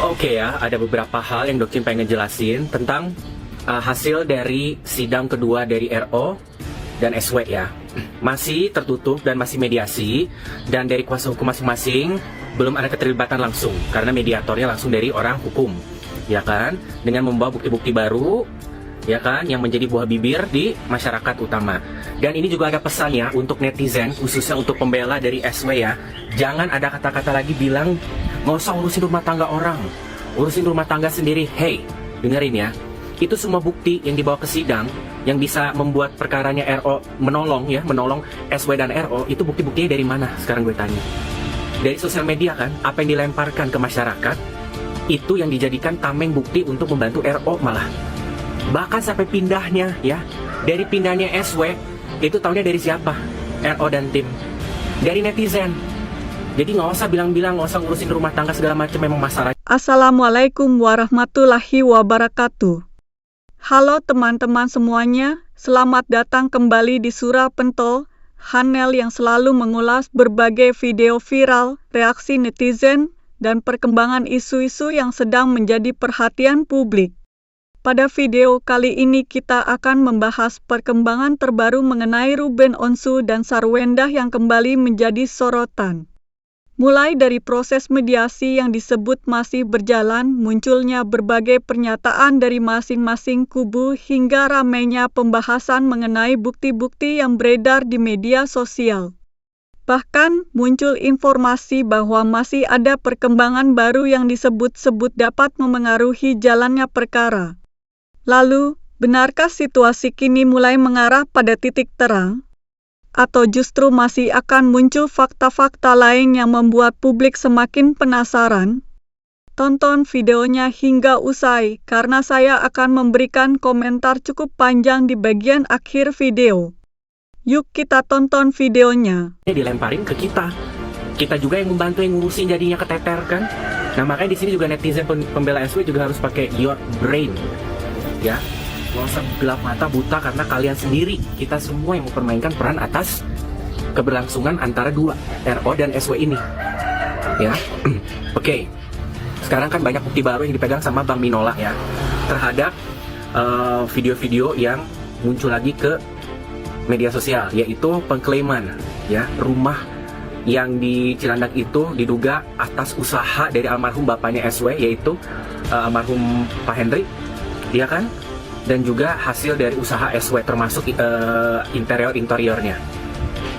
Oke ya, ada beberapa hal yang Dokcin pengen ngejelasin tentang hasil dari sidang kedua dari RO dan SW ya. Masih tertutup dan masih mediasi, dan dari kuasa hukum masing-masing belum ada keterlibatan langsung karena mediatornya langsung dari orang hukum, ya kan, dengan membawa bukti-bukti baru, ya kan, yang menjadi buah bibir di masyarakat utama. Dan ini juga ada pesan ya untuk netizen, khususnya untuk pembela dari SW ya, jangan ada kata-kata lagi bilang nggak usah urusin rumah tangga orang, urusin rumah tangga sendiri. Hey, dengerin ya, itu semua bukti yang dibawa ke sidang yang bisa membuat perkaranya RO menolong SW dan RO, itu bukti-buktinya dari mana? Sekarang gue tanya. Dari sosial media kan, apa yang dilemparkan ke masyarakat itu yang dijadikan tameng bukti untuk membantu RO malah. Bahkan sampai pindahnya ya, dari pindahnya SW itu taunya dari siapa? RO dan tim, dari netizen. Jadi nggak usah bilang-bilang, nggak usah ngurusin rumah tangga segala macam, memang masalah. Assalamualaikum warahmatullahi wabarakatuh. Halo teman-teman semuanya, selamat datang kembali di Surah Pentol, channel yang selalu mengulas berbagai video viral, reaksi netizen, dan perkembangan isu-isu yang sedang menjadi perhatian publik. Pada video kali ini kita akan membahas perkembangan terbaru mengenai Ruben Onsu dan Sarwendah yang kembali menjadi sorotan. Mulai dari proses mediasi yang disebut masih berjalan, munculnya berbagai pernyataan dari masing-masing kubu hingga ramainya pembahasan mengenai bukti-bukti yang beredar di media sosial. Bahkan muncul informasi bahwa masih ada perkembangan baru yang disebut-sebut dapat memengaruhi jalannya perkara. Lalu, benarkah situasi kini mulai mengarah pada titik terang? Atau justru masih akan muncul fakta-fakta lain yang membuat publik semakin penasaran? Tonton videonya hingga usai, karena saya akan memberikan komentar cukup panjang di bagian akhir video. Yuk kita tonton videonya. Dilemparin ke kita. Kita juga yang membantu, yang ngurusin, jadinya keteter kan. Nah makanya di sini juga netizen pembela SW juga harus pakai your brain, ya. Nggak usah gelap mata buta karena kalian sendiri, kita semua yang mempermainkan peran atas keberlangsungan antara dua RO dan SW ini, ya. Oke. Sekarang kan banyak bukti baru yang dipegang sama Bang Minola ya terhadap video-video yang muncul lagi ke media sosial, yaitu pengklaiman ya rumah yang di Cilandak itu diduga atas usaha dari almarhum bapaknya SW, yaitu almarhum Pak Hendrik, ya kan? Dan juga hasil dari usaha SW termasuk interior-interiornya.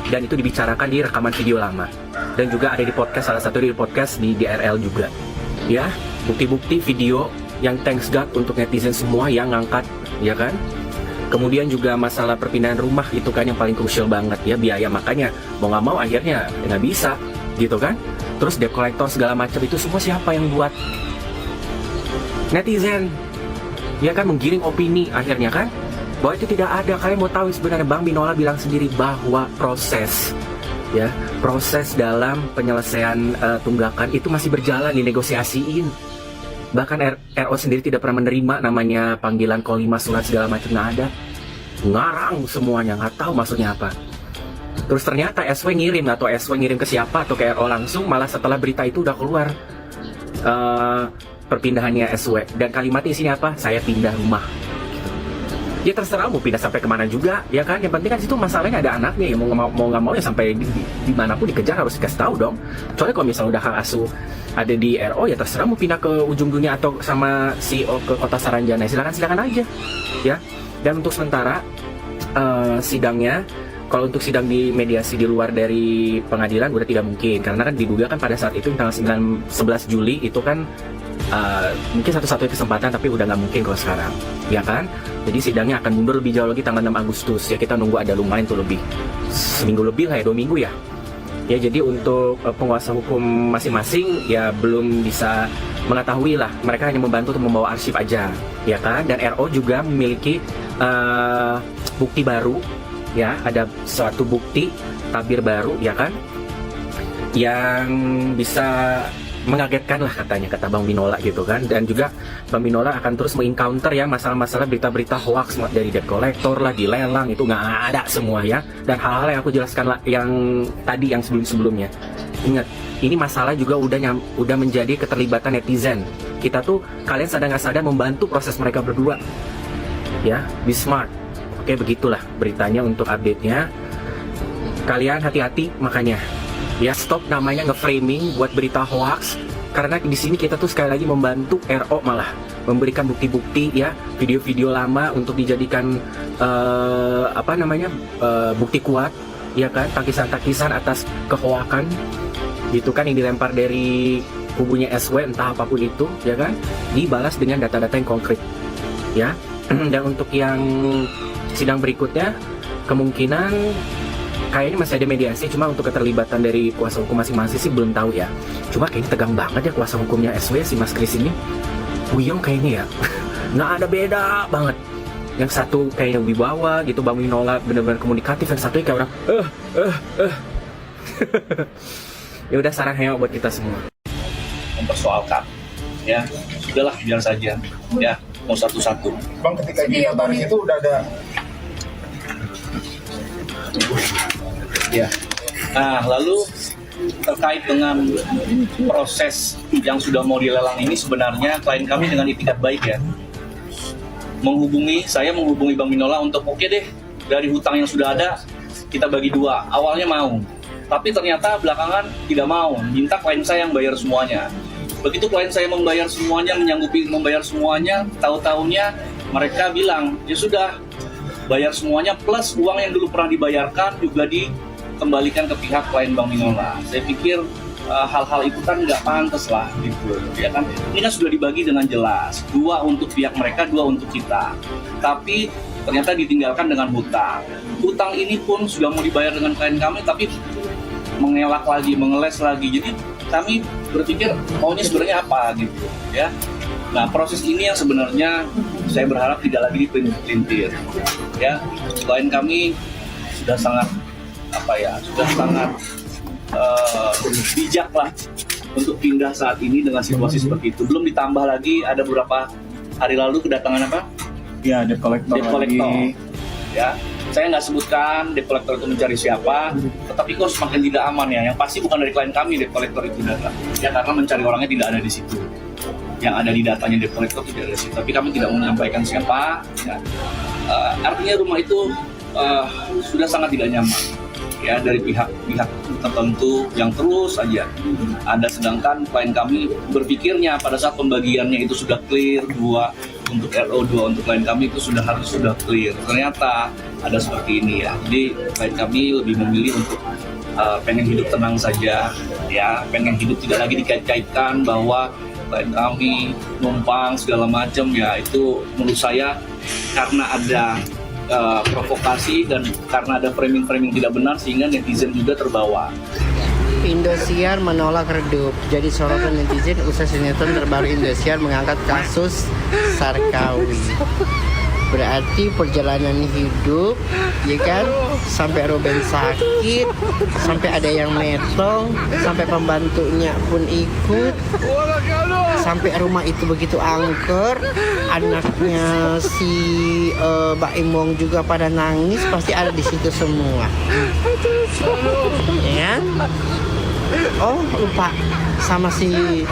Dan itu dibicarakan di rekaman video lama. Dan juga ada di podcast, salah satu di podcast di DRL juga. Ya, bukti-bukti video yang thanks God untuk netizen semua yang ngangkat, ya kan? Kemudian juga masalah perpindahan rumah itu kan yang paling krusial banget ya, biaya, makanya mau nggak mau akhirnya nggak bisa, gitu kan? Terus debt collector segala macam itu semua siapa yang buat? Netizen. Ya kan, menggiring opini akhirnya kan, bahwa itu tidak ada. Kalian mau tahu sebenarnya Bang Minola bilang sendiri bahwa proses dalam penyelesaian tunggakan itu masih berjalan, dinegosiasiin. Bahkan RO sendiri tidak pernah menerima namanya panggilan kolima surat segala macam, nggak ada, ngarang semuanya, nggak tahu maksudnya apa. Terus ternyata SW ngirim, atau SW ngirim ke siapa atau ke RO langsung, malah setelah berita itu udah keluar perpindahannya SW, dan kalimatnya isinya apa? Saya pindah rumah gitu. Ya terserah mau pindah sampai kemana juga, ya kan? Yang penting kan situ masalahnya ada anaknya ya, mau nggak mau ya sampai dimanapun dikejar harus dikasih tahu dong. Soalnya kalau misalnya udah hak asuh ada di RO, ya terserah mau pindah ke ujung dunia atau sama CEO ke kota Saranjana, silakan aja ya. Dan untuk sementara sidangnya, kalau untuk sidang di mediasi di luar dari pengadilan udah tidak mungkin, karena kan diduga kan pada saat itu tanggal 11 Juli itu kan mungkin satu-satunya kesempatan, tapi udah nggak mungkin kalau sekarang, ya kan? Jadi sidangnya akan mundur lebih jauh lagi tanggal 6 Agustus ya, kita nunggu, ada lumayan tuh lebih seminggu lebih lah ya, 2 minggu ya. Ya jadi untuk penguasa hukum masing-masing ya belum bisa mengetahui lah, mereka hanya membantu untuk membawa arsip aja, ya kan? Dan RO juga memiliki bukti baru ya, ada suatu bukti tabir baru, ya kan, yang bisa mengagetkan lah katanya, kata Bang Minola gitu kan. Dan juga Bang Minola akan terus mengencounter ya masalah-masalah berita-berita hoax dari debt collector lah, dilelang, itu nggak ada semua ya. Dan hal-hal yang aku jelaskan lah yang tadi, yang sebelum-sebelumnya, ingat ini masalah juga udah menjadi keterlibatan netizen kita tuh kalian sadar nggak sadar membantu proses mereka berdua. Ya, be smart. Oke, begitulah beritanya untuk update-nya. Kalian hati-hati makanya. Ya, stop namanya nge-framing buat berita hoax. Karena di sini kita tuh sekali lagi membantu RO, malah memberikan bukti-bukti ya, video-video lama untuk dijadikan bukti kuat, ya kan, takisan-takisan atas kehoakan gitu kan, yang dilempar dari kubunya SW entah apapun itu, ya kan, dibalas dengan data-data yang konkret ya. Dan untuk yang sidang berikutnya kemungkinan kayaknya masih ada mediasi, cuma untuk keterlibatan dari kuasa hukum masing-masing sih belum tahu ya. Cuma kayaknya tegang banget ya kuasa hukumnya SW, si Mas Kris ini. Buyong kayaknya ya, nggak ada beda banget. Yang satu kayaknya wibawa gitu, Bang Winola benar-benar komunikatif, yang satunya kayak orang Ya udah, saran hemat buat kita semua. Mempersoalkan, ya sudahlah biar saja, ya mau satu-satu. Bang, ketika di notaris itu udah ada. Ya. Nah, lalu terkait dengan proses yang sudah mau dilelang ini, sebenarnya klien kami dengan itikat baik ya saya menghubungi Bang Winola untuk oke deh, dari hutang yang sudah ada kita bagi dua. Awalnya mau, tapi ternyata belakangan tidak mau, minta klien saya yang bayar semuanya. Begitu klien saya membayar semuanya, menyanggupi membayar semuanya, tahu-tahunya mereka bilang ya sudah, bayar semuanya plus uang yang dulu pernah dibayarkan juga dikembalikan ke pihak klien Bang Winola. Saya pikir hal-hal itu kan nggak pantas lah gitu, ya kan. Ini kan sudah dibagi dengan jelas, dua untuk pihak mereka, dua untuk kita. Tapi ternyata ditinggalkan dengan hutang. Hutang ini pun sudah mau dibayar dengan klien kami, tapi mengelak lagi, mengeles lagi. Jadi kami berpikir maunya sebenarnya apa gitu, ya. Nah, proses ini yang sebenarnya saya berharap tidak lagi dipelintir, ya. Klien kami sudah sangat bijak lah untuk pindah saat ini dengan situasi seperti itu. Belum ditambah lagi ada beberapa hari lalu kedatangan apa? Ya, debt collector. Ya, saya nggak sebutkan debt collector itu mencari siapa, tetapi kok semakin tidak aman ya. Yang pasti bukan dari klien kami debt collector itu datang. Ya, karena mencari orangnya tidak ada di situ. Yang ada di datanya debt collector tidak ada di situ. Tapi kami tidak mau menyampaikan siapa. Ya. Artinya rumah itu sudah sangat tidak nyaman. Ya, dari pihak tertentu yang terus saja ada, sedangkan klien kami berpikirnya pada saat pembagiannya itu sudah clear, 2 untuk RO, 2 untuk klien kami itu sudah clear. Ternyata ada seperti ini ya. Jadi klien kami lebih memilih untuk pengen hidup tenang saja, ya, pengen hidup tidak lagi dikait-kaitkan bahwa klien kami numpang segala macam ya. Itu menurut saya karena ada provokasi dan karena ada framing tidak benar sehingga netizen juga terbawa. Indosiar menolak redup. Jadi sorotan netizen usai sinetron terbaru Indosiar mengangkat kasus Sarkawi. Berarti perjalanan hidup, ya kan, sampai Ruben sakit, sampai ada yang metong, sampai pembantunya pun ikut, sampai rumah itu begitu angker, anaknya si Mbak Imong juga pada nangis, pasti ada di situ semua, ya kan? Oh, lupa sama si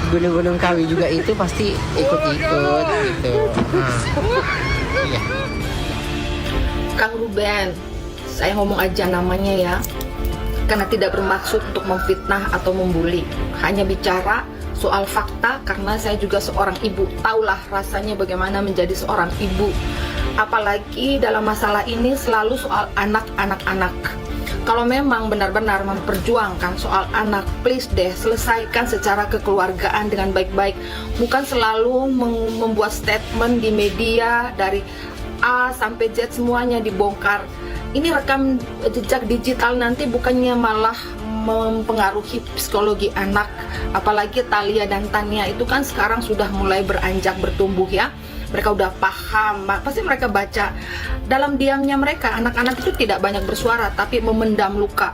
Gunung-Gunung Kawi juga itu pasti ikut-ikut gitu. Iya. Kang Ruben, saya ngomong aja namanya ya, karena tidak bermaksud untuk memfitnah atau membuli, hanya bicara soal fakta karena saya juga seorang ibu, tahulah rasanya bagaimana menjadi seorang ibu, apalagi dalam masalah ini selalu soal anak-anak. Kalau memang benar-benar memperjuangkan soal anak, please deh selesaikan secara kekeluargaan dengan baik-baik. Bukan selalu membuat statement di media dari A sampai Z semuanya dibongkar. Ini rekam jejak digital nanti bukannya malah mempengaruhi psikologi anak. Apalagi Thalia dan Tania itu kan sekarang sudah mulai beranjak bertumbuh ya. Mereka udah paham, pasti mereka baca. Dalam diamnya mereka, anak-anak itu tidak banyak bersuara, tapi memendam luka.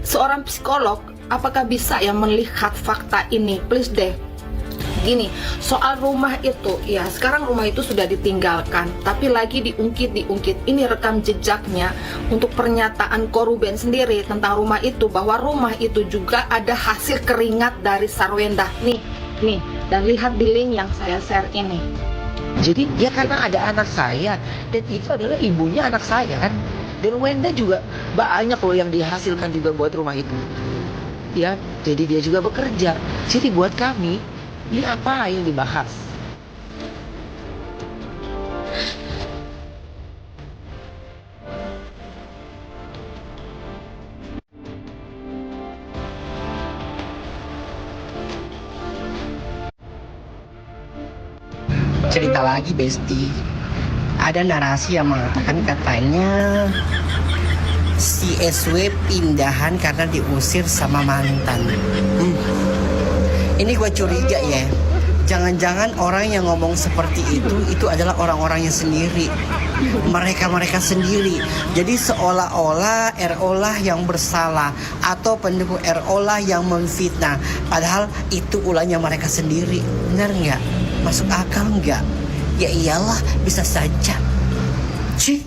Seorang psikolog, apakah bisa ya melihat fakta ini? Please deh. Gini, soal rumah itu, ya sekarang rumah itu sudah ditinggalkan, tapi lagi diungkit. Ini rekam jejaknya untuk pernyataan Koruben sendiri tentang rumah itu, bahwa rumah itu juga ada hasil keringat dari Sarwenda. Nih, dan lihat di link yang saya share ini. Jadi ya karena ada anak saya, dan itu adalah ibunya anak saya kan. Dan Wenda juga banyak loh yang dihasilkan juga buat rumah itu. Ya, jadi dia juga bekerja. Jadi buat kami, ini apa yang dibahas? Cerita lagi Besti, ada narasi yang mengatakan katanya si SW pindahan karena diusir sama mantan. Ini gue curiga ya, jangan-jangan orang yang ngomong seperti itu adalah orang-orangnya sendiri, mereka sendiri. Jadi seolah-olah RO lah yang bersalah atau pendukung RO lah yang memfitnah, padahal itu ulahnya mereka sendiri. Benar nggak? Masuk akal nggak? Ya iyalah, bisa saja. Cih.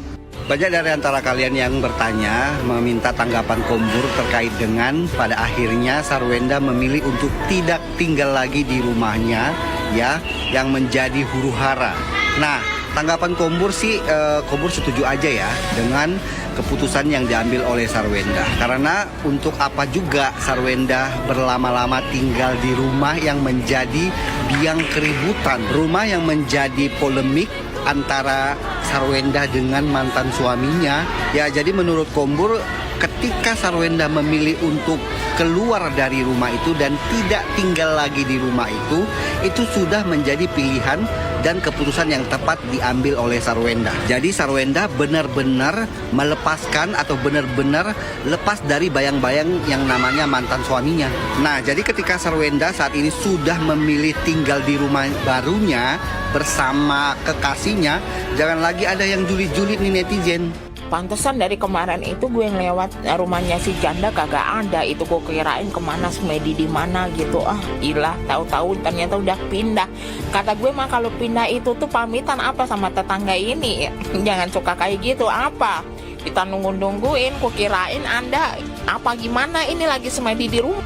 Banyak dari antara kalian yang bertanya, meminta tanggapan Kombur terkait dengan pada akhirnya Sarwenda memilih untuk tidak tinggal lagi di rumahnya, ya, yang menjadi huru-hara. Nah, tanggapan Kombur sih, Kombur setuju aja ya dengan keputusan yang diambil oleh Sarwenda. Karena untuk apa juga Sarwenda berlama-lama tinggal di rumah yang menjadi biang keributan, rumah yang menjadi polemik antara Sarwenda dengan mantan suaminya. Ya, jadi menurut Kombur, ketika Sarwenda memilih untuk keluar dari rumah itu dan tidak tinggal lagi di rumah itu sudah menjadi pilihan dan keputusan yang tepat diambil oleh Sarwenda. Jadi Sarwenda benar-benar melepaskan atau benar-benar lepas dari bayang-bayang yang namanya mantan suaminya. Nah, jadi ketika Sarwenda saat ini sudah memilih tinggal di rumah barunya bersama kekasihnya, jangan lagi ada yang julid-julid nih netizen. Pantesan dari kemarin itu gue ngelewat rumahnya si janda kagak ada. Itu gue kirain kemana Smedi di mana gitu. Ilah, tahu-tahu ternyata udah pindah. Kata gue mah kalau pindah itu tuh pamitan apa sama tetangga ini. Jangan suka kayak gitu apa. Kita nungguin, gue kirain Anda apa gimana ini lagi Smedi di rumah.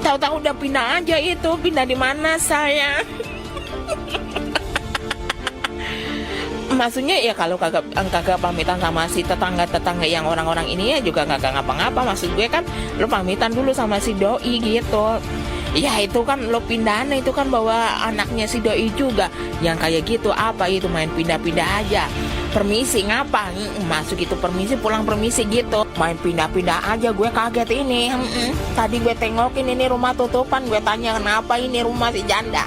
Tahu-tahu udah pindah aja itu. Pindah di mana saya? Maksudnya ya kalau kagak pamitan sama si tetangga yang orang-orang ini ya juga kagak ngapa-ngapa. Maksud gue kan lo pamitan dulu sama si doi gitu. Ya itu kan lo pindahan itu kan bawa anaknya si doi juga. Yang kayak gitu apa itu main pindah-pindah aja. Permisi ngapa? Masuk itu permisi pulang permisi gitu. Main pindah-pindah aja, gue kaget ini. Tadi gue tengokin ini rumah tutupan, gue tanya kenapa ini rumah si janda.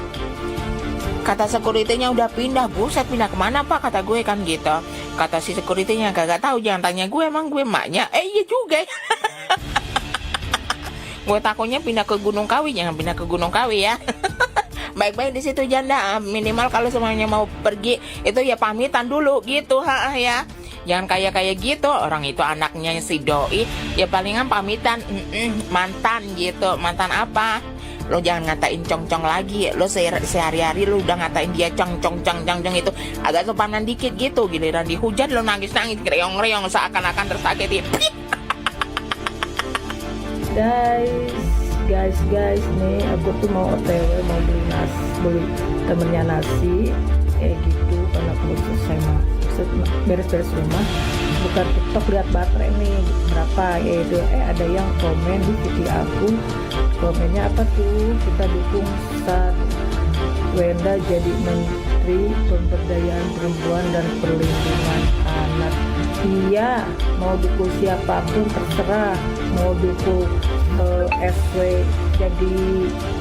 Kata security-nya udah pindah. Buset, pindah kemana pak? Kata gue kan gitu. Kata si security-nya kagak tahu, jangan tanya gue, emang gue maknya. Iya juga. Gue takutnya pindah ke Gunung Kawi. Jangan pindah ke Gunung Kawi ya. Baik-baik di situ janda. Minimal kalau semuanya mau pergi itu ya pamitan dulu gitu ya. Jangan kayak gitu. Orang itu anaknya si doi, ya palingan pamitan. Mantan gitu. Mantan apa? Lo jangan ngatain cong-cong lagi. Lo sehari-hari lo udah ngatain dia cong-cong itu agak sopanan dikit gitu. Giliran dihujat lo nangis-nangis kreong-kreong seakan-akan tersakiti. Guys, nih aku tuh mau OTW, mau beli temennya nasi gitu, karena aku belum selesai beres-beres rumah, buka TikTok lihat baterai nih berapa, yaitu ada yang komen di video aku. Komennya apa tuh, kita dukung Sarwenda jadi Menteri Pemberdayaan Perempuan dan Perlindungan Anak. Iya, mau dukung siapapun terserah, mau dukung SW jadi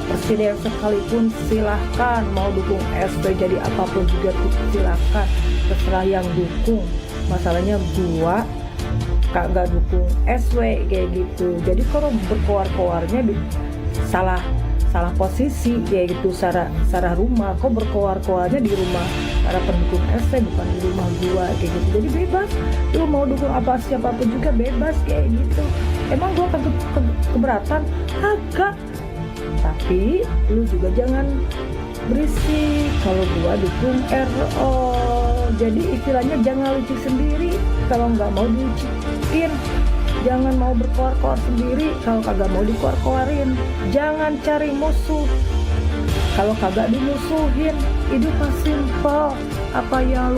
presiden sekalipun silahkan, mau dukung SW jadi apapun juga silahkan, terserah yang dukung. Masalahnya gua kagak dukung SW kayak gitu. Jadi kalau berkoar-koarnya salah posisi kayak gitu, secara rumah kok berkoar-koarnya di rumah para pendukung SW bukan di rumah gua kayak gitu. Jadi bebas, lu mau dukung apa siapapun juga bebas kayak gitu. Emang gua keberatan? Kagak. Tapi lu juga jangan berisik kalau gua dukung RO. Jadi istilahnya jangan licik sendiri kalau nggak mau diliциkin. Jangan mau berkoar-koar sendiri kalau kagak mau dikoar-koarin. Jangan cari musuh Kalau kagak dimusuhin, hidup simple. Apa yang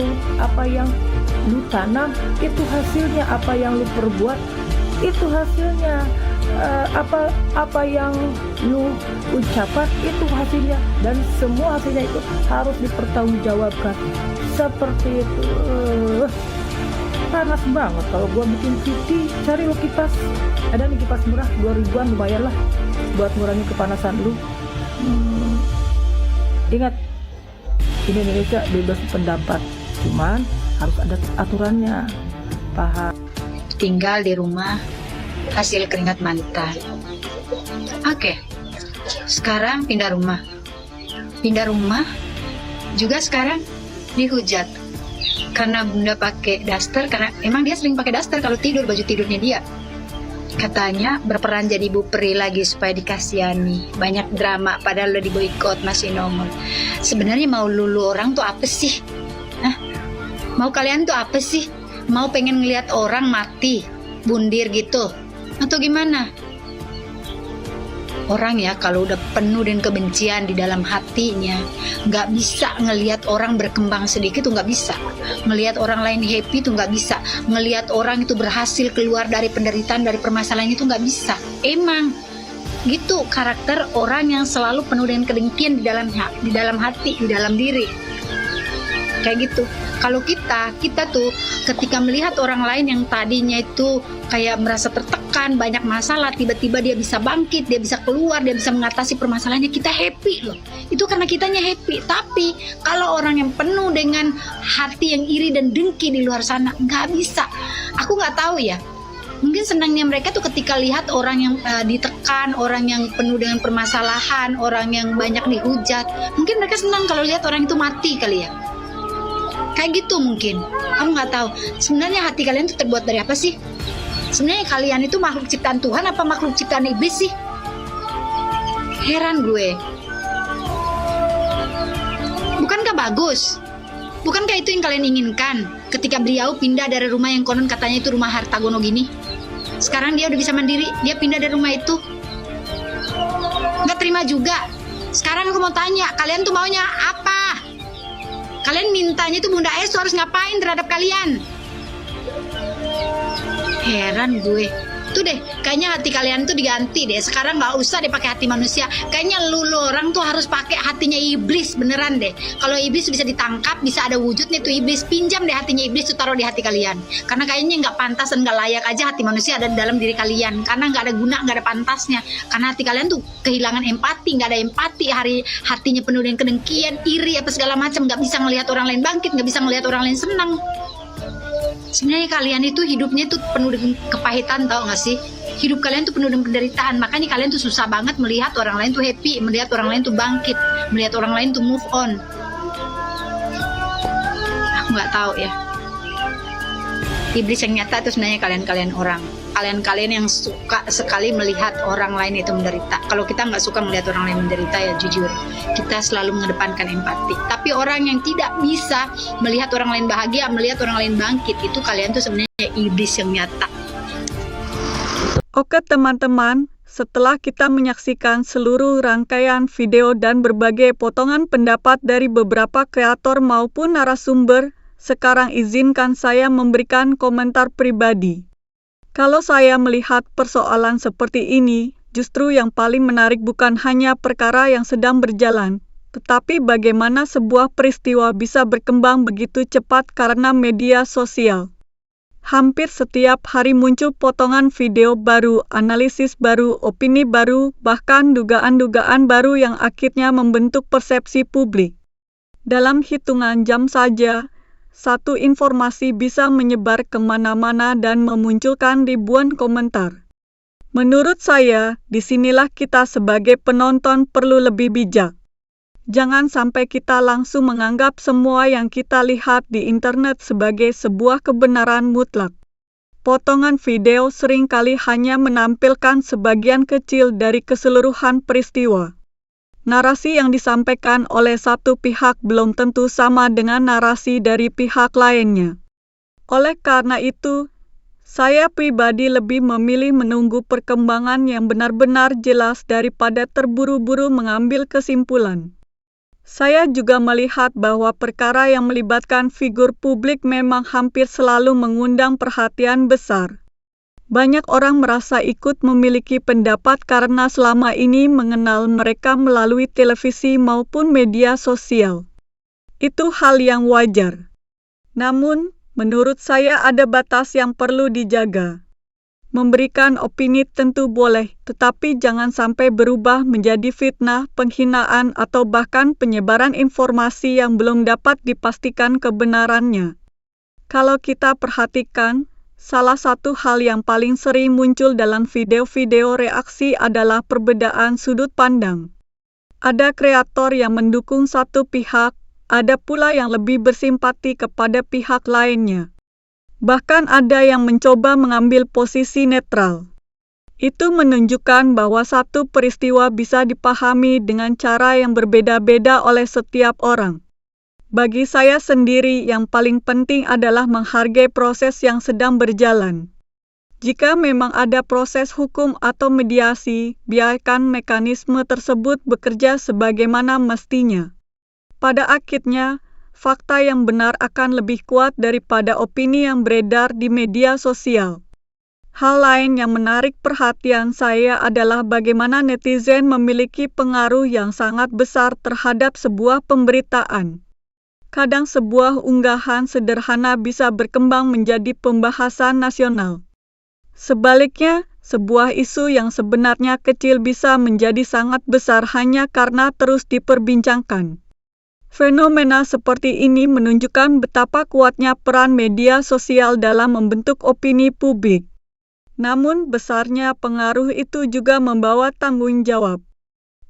lu tanam itu hasilnya, apa yang lu perbuat itu hasilnya. Apa yang lu ucapkan itu hasilnya, dan semua hasilnya itu harus dipertanggungjawabkan. Seperti itu. Panas banget kalau gua bikin video. Cari lu kipas, ada nih kipas murah 2000-an, lumayan lah buat ngurangi kepanasan lu. Ingat, di Indonesia bebas pendapat, cuman harus ada aturannya. Paham? Tinggal di rumah hasil keringat mantan. Oke, sekarang pindah rumah juga sekarang dihujat karena bunda pakai daster, karena emang dia sering pakai daster kalau tidur, baju tidurnya dia. Katanya berperan jadi ibu peri lagi supaya dikasihani. Banyak drama padahal udah diboikot masih nongol. Sebenarnya mau lulu orang tuh apa sih? Mau kalian tuh apa sih? Mau pengen ngelihat orang mati, bundir gitu? Atau gimana? Orang ya kalau udah penuh dengan kebencian di dalam hatinya, nggak bisa ngelihat orang berkembang sedikit tuh nggak bisa. Ngelihat orang lain happy tuh nggak bisa. Ngelihat orang itu berhasil keluar dari penderitaan, dari permasalahan itu nggak bisa. Emang gitu karakter orang yang selalu penuh dengan kedengkian di dalam hati, di dalam diri. Kayak gitu. Kalau kita tuh ketika melihat orang lain yang tadinya itu kayak merasa tertekan, banyak masalah, tiba-tiba dia bisa bangkit, dia bisa keluar, dia bisa mengatasi permasalahannya, kita happy loh. Itu karena kitanya happy. Tapi kalau orang yang penuh dengan hati yang iri dan dengki di luar sana, nggak bisa. Aku nggak tahu ya. Mungkin senangnya mereka tuh ketika lihat orang yang ditekan, orang yang penuh dengan permasalahan, orang yang banyak dihujat. Mungkin mereka senang kalau lihat orang itu mati kali ya. Kayak gitu mungkin. Aku nggak tahu. Sebenarnya hati kalian itu terbuat dari apa sih? Sebenarnya kalian itu makhluk ciptaan Tuhan apa makhluk ciptaan iblis sih? Heran gue. Bukankah bagus? Bukankah itu yang kalian inginkan ketika beliau pindah dari rumah yang konon katanya itu rumah harta gono gini? Sekarang dia udah bisa mandiri, dia pindah dari rumah itu. Nggak terima juga. Sekarang aku mau tanya, kalian tuh maunya apa? Kalian mintanya tuh Bunda Es harus ngapain terhadap kalian? Heran gue. Tuh deh, kayaknya hati kalian tuh diganti deh. Sekarang nggak usah deh pakai hati manusia. Kayaknya lu orang tuh harus pakai hatinya iblis beneran deh. Kalau iblis bisa ditangkap, bisa ada wujudnya tuh iblis. Pinjam deh hatinya iblis tuh, taruh di hati kalian. Karena kayaknya nggak pantas dan nggak layak aja hati manusia ada di dalam diri kalian. Karena nggak ada guna, nggak ada pantasnya. Karena hati kalian tuh kehilangan empati, nggak ada empati. Hatinya penuh dengan kedengkian, iri apa segala macam. Nggak bisa ngelihat orang lain bangkit, nggak bisa ngelihat orang lain senang. Sebenarnya kalian itu hidupnya tuh penuh dengan kepahitan, tau gak sih? Hidup kalian tuh penuh dengan penderitaan. Makanya kalian tuh susah banget melihat orang lain tuh happy, melihat orang lain tuh bangkit, melihat orang lain tuh move on. Aku gak tahu ya. Iblis yang nyata itu sebenarnya kalian-kalian orang. Kalian-kalian yang suka sekali melihat orang lain itu menderita. Kalau kita nggak suka melihat orang lain menderita ya jujur, kita selalu mengedepankan empati. Tapi orang yang tidak bisa melihat orang lain bahagia, melihat orang lain bangkit, itu kalian tuh sebenarnya iblis yang nyata. Oke teman-teman, setelah kita menyaksikan seluruh rangkaian video dan berbagai potongan pendapat dari beberapa kreator maupun narasumber, sekarang izinkan saya memberikan komentar pribadi. Kalau saya melihat persoalan seperti ini, justru yang paling menarik bukan hanya perkara yang sedang berjalan, tetapi bagaimana sebuah peristiwa bisa berkembang begitu cepat karena media sosial. Hampir setiap hari muncul potongan video baru, analisis baru, opini baru, bahkan dugaan-dugaan baru yang akhirnya membentuk persepsi publik. Dalam hitungan jam saja, satu informasi bisa menyebar kemana-mana dan memunculkan ribuan komentar. Menurut saya, disinilah kita sebagai penonton perlu lebih bijak. Jangan sampai kita langsung menganggap semua yang kita lihat di internet sebagai sebuah kebenaran mutlak. Potongan video seringkali hanya menampilkan sebagian kecil dari keseluruhan peristiwa. Narasi yang disampaikan oleh satu pihak belum tentu sama dengan narasi dari pihak lainnya. Oleh karena itu, saya pribadi lebih memilih menunggu perkembangan yang benar-benar jelas daripada terburu-buru mengambil kesimpulan. Saya juga melihat bahwa perkara yang melibatkan figur publik memang hampir selalu mengundang perhatian besar. Banyak orang merasa ikut memiliki pendapat karena selama ini mengenal mereka melalui televisi maupun media sosial. Itu hal yang wajar. Namun, menurut saya ada batas yang perlu dijaga. Memberikan opini tentu boleh, tetapi jangan sampai berubah menjadi fitnah, penghinaan, atau bahkan penyebaran informasi yang belum dapat dipastikan kebenarannya. Kalau kita perhatikan, salah satu hal yang paling sering muncul dalam video-video reaksi adalah perbedaan sudut pandang. Ada kreator yang mendukung satu pihak, ada pula yang lebih bersimpati kepada pihak lainnya. Bahkan ada yang mencoba mengambil posisi netral. Itu menunjukkan bahwa satu peristiwa bisa dipahami dengan cara yang berbeda-beda oleh setiap orang. Bagi saya sendiri, yang paling penting adalah menghargai proses yang sedang berjalan. Jika memang ada proses hukum atau mediasi, biarkan mekanisme tersebut bekerja sebagaimana mestinya. Pada akhirnya, fakta yang benar akan lebih kuat daripada opini yang beredar di media sosial. Hal lain yang menarik perhatian saya adalah bagaimana netizen memiliki pengaruh yang sangat besar terhadap sebuah pemberitaan. Kadang sebuah unggahan sederhana bisa berkembang menjadi pembahasan nasional. Sebaliknya, sebuah isu yang sebenarnya kecil bisa menjadi sangat besar hanya karena terus diperbincangkan. Fenomena seperti ini menunjukkan betapa kuatnya peran media sosial dalam membentuk opini publik. Namun, besarnya pengaruh itu juga membawa tanggung jawab.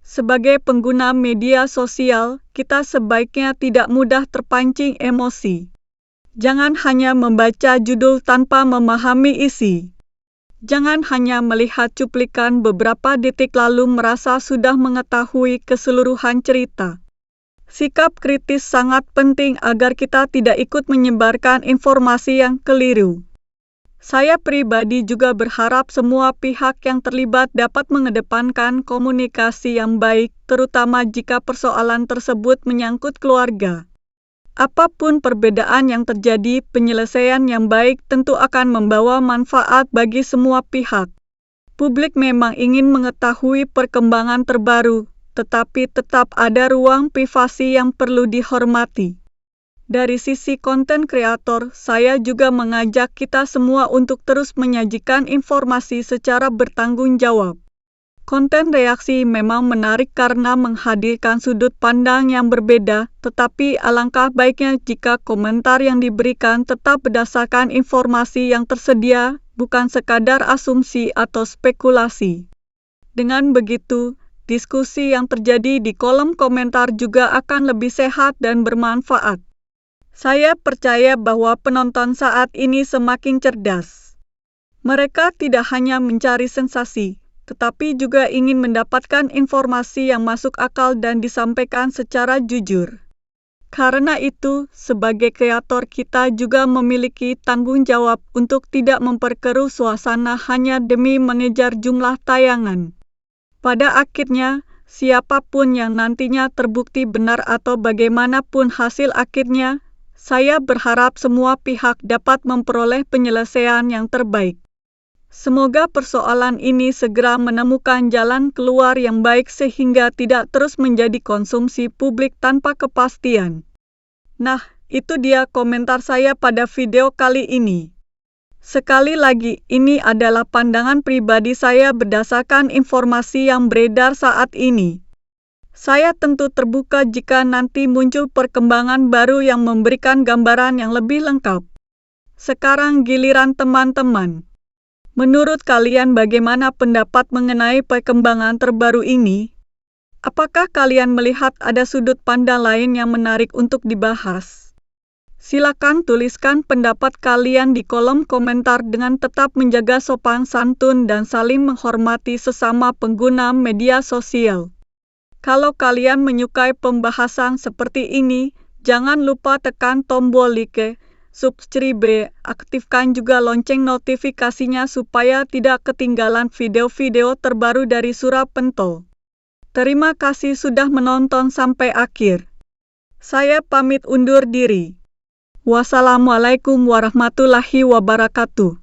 Sebagai pengguna media sosial, kita sebaiknya tidak mudah terpancing emosi. Jangan hanya membaca judul tanpa memahami isi. Jangan hanya melihat cuplikan beberapa detik lalu merasa sudah mengetahui keseluruhan cerita. Sikap kritis sangat penting agar kita tidak ikut menyebarkan informasi yang keliru. Saya pribadi juga berharap semua pihak yang terlibat dapat mengedepankan komunikasi yang baik, terutama jika persoalan tersebut menyangkut keluarga. Apapun perbedaan yang terjadi, penyelesaian yang baik tentu akan membawa manfaat bagi semua pihak. Publik memang ingin mengetahui perkembangan terbaru, tetapi tetap ada ruang privasi yang perlu dihormati. Dari sisi konten kreator, saya juga mengajak kita semua untuk terus menyajikan informasi secara bertanggung jawab. Konten reaksi memang menarik karena menghadirkan sudut pandang yang berbeda, tetapi alangkah baiknya jika komentar yang diberikan tetap berdasarkan informasi yang tersedia, bukan sekadar asumsi atau spekulasi. Dengan begitu, diskusi yang terjadi di kolom komentar juga akan lebih sehat dan bermanfaat. Saya percaya bahwa penonton saat ini semakin cerdas. Mereka tidak hanya mencari sensasi, tetapi juga ingin mendapatkan informasi yang masuk akal dan disampaikan secara jujur. Karena itu, sebagai kreator kita juga memiliki tanggung jawab untuk tidak memperkeruh suasana hanya demi mengejar jumlah tayangan. Pada akhirnya, siapapun yang nantinya terbukti benar atau bagaimanapun hasil akhirnya, saya berharap semua pihak dapat memperoleh penyelesaian yang terbaik. Semoga persoalan ini segera menemukan jalan keluar yang baik sehingga tidak terus menjadi konsumsi publik tanpa kepastian. Nah, itu dia komentar saya pada video kali ini. Sekali lagi, ini adalah pandangan pribadi saya berdasarkan informasi yang beredar saat ini. Saya tentu terbuka jika nanti muncul perkembangan baru yang memberikan gambaran yang lebih lengkap. Sekarang giliran teman-teman. Menurut kalian bagaimana pendapat mengenai perkembangan terbaru ini? Apakah kalian melihat ada sudut pandang lain yang menarik untuk dibahas? Silakan tuliskan pendapat kalian di kolom komentar dengan tetap menjaga sopan santun dan saling menghormati sesama pengguna media sosial. Kalau kalian menyukai pembahasan seperti ini, jangan lupa tekan tombol like, subscribe, aktifkan juga lonceng notifikasinya supaya tidak ketinggalan video-video terbaru dari Surapentol. Terima kasih sudah menonton sampai akhir. Saya pamit undur diri. Wassalamualaikum warahmatullahi wabarakatuh.